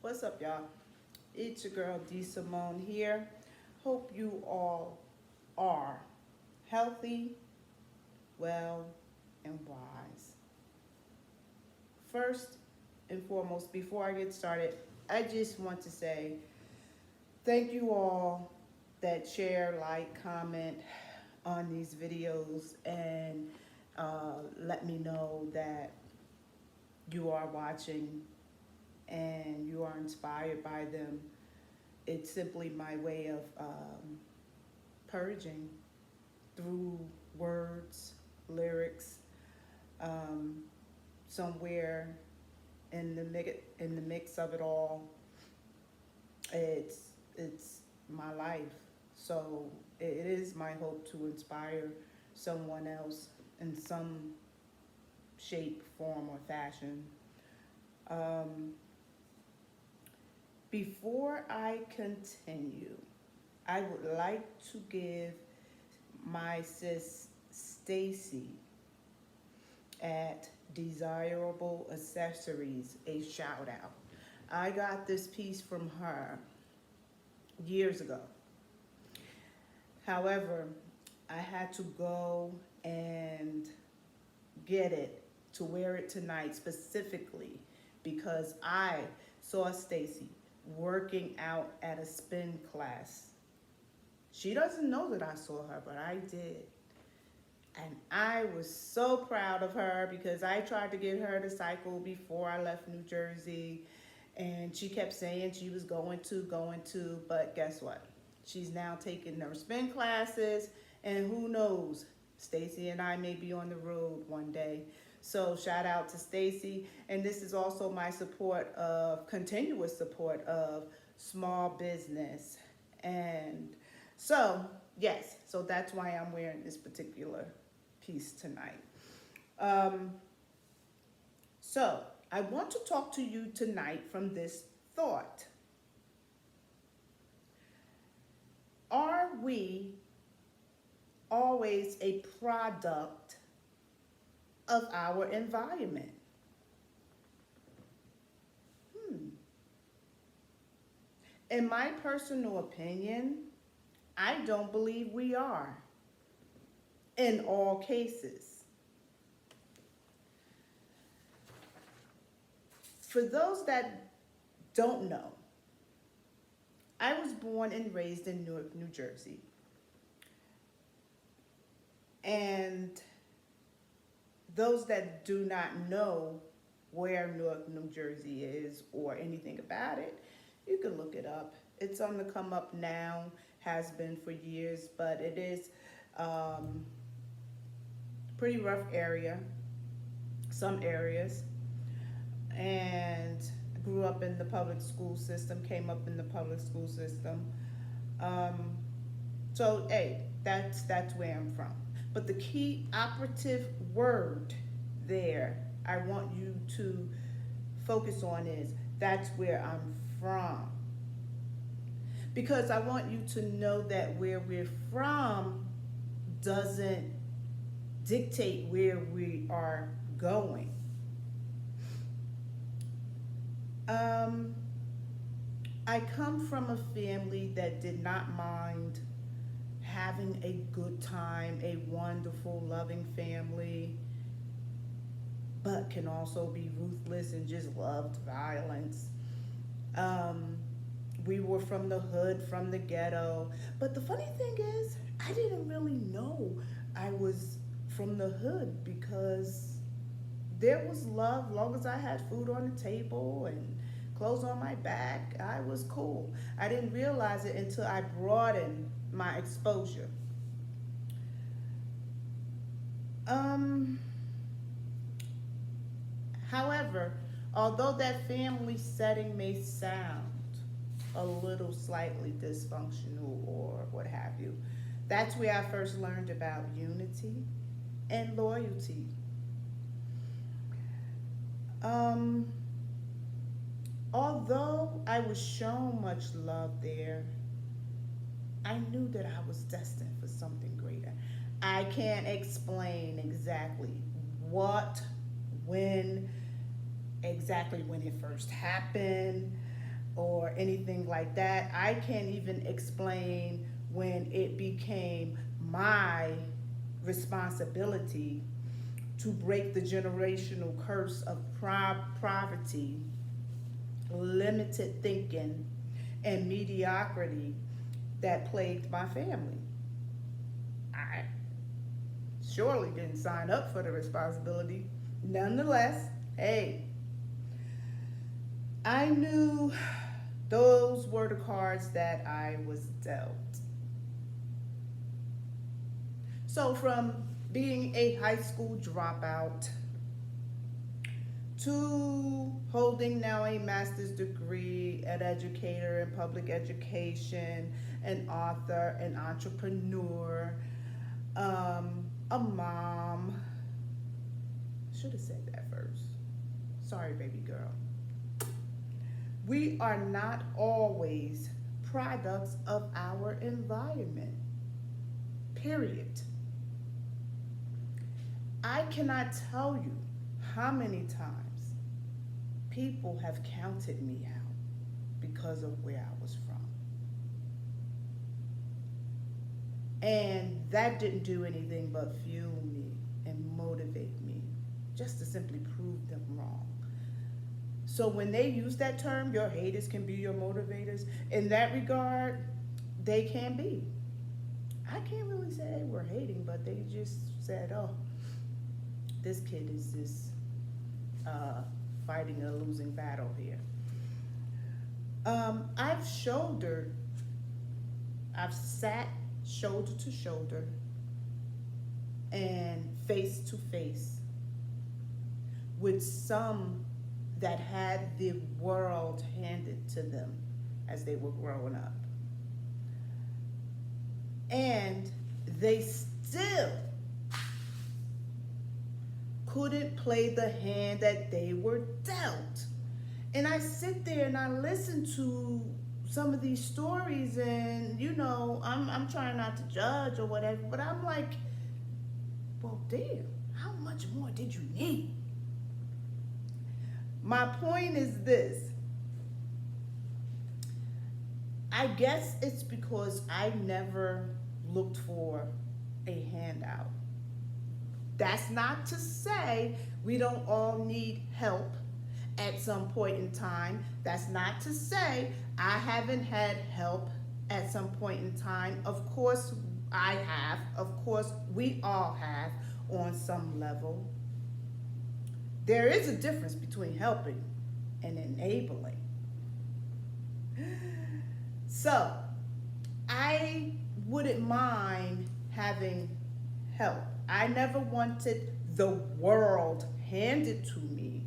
What's up, y'all? It's your girl D Simone here. Hope you all are healthy, well, and wise. First and foremost, before I get started, I just want to say thank you all that share, like, comment on these videos and let me know that you are watching and you are inspired by them. It's simply my way of purging through words, lyrics, um, somewhere in the mix of it all. It's my life. So it is my hope to inspire someone else in some shape, form, or fashion. Um, Before I continue, I would like to give my sis Stacy at Desirable Accessories a shout out. I got this piece from her years ago. However, I had to go and get it to wear it tonight specifically because I saw Stacy working out at a spin class. She doesn't know that I saw her, but I did. And I was so proud of her because I tried to get her to cycle before I left New Jersey. And she kept saying she was going to, but guess what? She's now taking her spin classes, and who knows, Stacy and I may be on the road one day. So shout out to Stacy, and this is also my support of continuous support of small business. And so, yes, so that's why I'm wearing this particular piece tonight. Um, so, I want to talk to you tonight from this thought. Are we always a product of our environment? In my personal opinion, I don't believe we are in all cases. For those that don't know, I was born and raised in Newark, New Jersey. And those that do not know where Newark, New Jersey is or anything about it, you can look it up. It's on the come up now, has been for years, but it is pretty rough area, some areas. And grew up in the public school system, came up in the public school system. Um, so, hey, that's where I'm from. But the key operative word there I want you to focus on is that's where I'm from. Because I want you to know that where we're from doesn't dictate where we are going. Um, I come from a family that did not mind having a good time, a wonderful, loving family, but can also be ruthless and just loved violence. Um, we were from the hood, from the ghetto. But the funny thing is, I didn't really know I was from the hood because there was love. Long as I had food on the table and clothes on my back, I was cool. I didn't realize it until I broadened my exposure. Um, However, although that family setting may sound a little slightly dysfunctional or what have you, that's where I first learned about unity and loyalty. Um, Although I was shown much love there, I knew that I was destined for something greater. I can't explain exactly what, when, exactly when it first happened. or anything like that. I can't even explain when it became my responsibility to break the generational curse of poverty, limited thinking, and mediocrity that plagued my family. I surely didn't sign up for the responsibility. Nonetheless, hey, I knew those were the cards that I was dealt. So, from being a high school dropout to holding now a master's degree, an educator in public education, an author, an entrepreneur, a mom. Should have said that first. Sorry, baby girl. We are not always products of our environment. Period. I cannot tell you how many times people have counted me out because of where I was from. And that didn't do anything but fuel me and motivate me just to simply prove them wrong. So when they use that term, your haters can be your motivators, in that regard, they can be. I can't really say they were hating, but they just said, oh, this kid is just fighting a losing battle here. I've sat shoulder to shoulder and face to face with some that had the world handed to them as they were growing up. And they still couldn't play the hand that they were dealt. And I sit there and I listen to some of these stories, and I'm trying not to judge or whatever, but I'm like, well, damn, how much more did you need? My point is this. I guess it's because I never looked for a handout. That's not to say we don't all need help at some point in time. That's not to say I haven't had help at some point in time. Of course I have. Of course we all have on some level. There is a difference between helping and enabling. So, I wouldn't mind having help. I never wanted the world handed to me.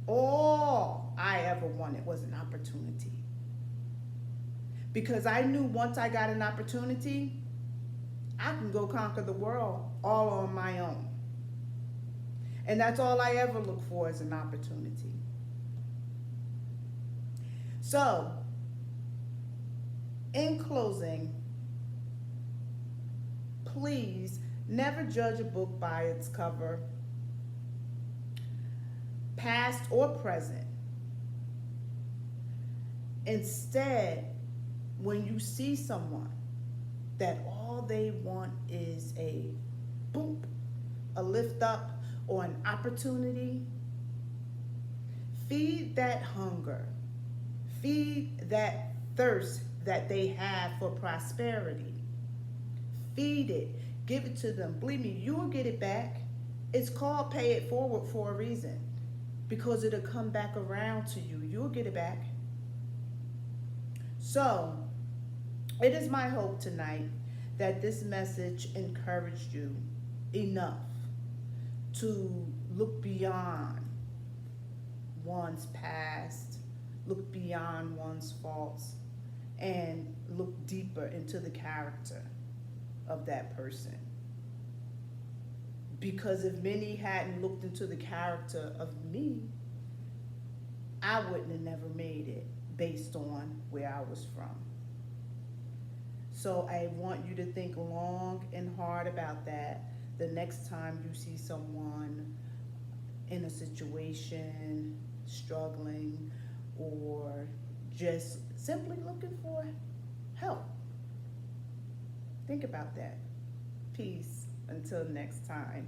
All I ever wanted was an opportunity. Because I knew once I got an opportunity, I can go conquer the world all on my own. And that's all I ever look for is an opportunity. So, in closing, please never judge a book by its cover, past or present. Instead, when you see someone that all they want is a boop, a lift up, or an opportunity, feed that hunger, feed that thirst that they have for prosperity. Feed it, give it to them. Believe me, you'll get it back. It's called pay it forward for a reason, because it'll come back around to you. You'll get it back. So, it is my hope tonight that this message encouraged you enough to look beyond one's past, look beyond one's faults, and look deeper into the character of that person. Because if many hadn't looked into the character of me, I wouldn't have never made it based on where I was from. So I want you to think long and hard about that the next time you see someone in a situation, struggling, or just simply looking for help. Think about that. Peace. Until next time.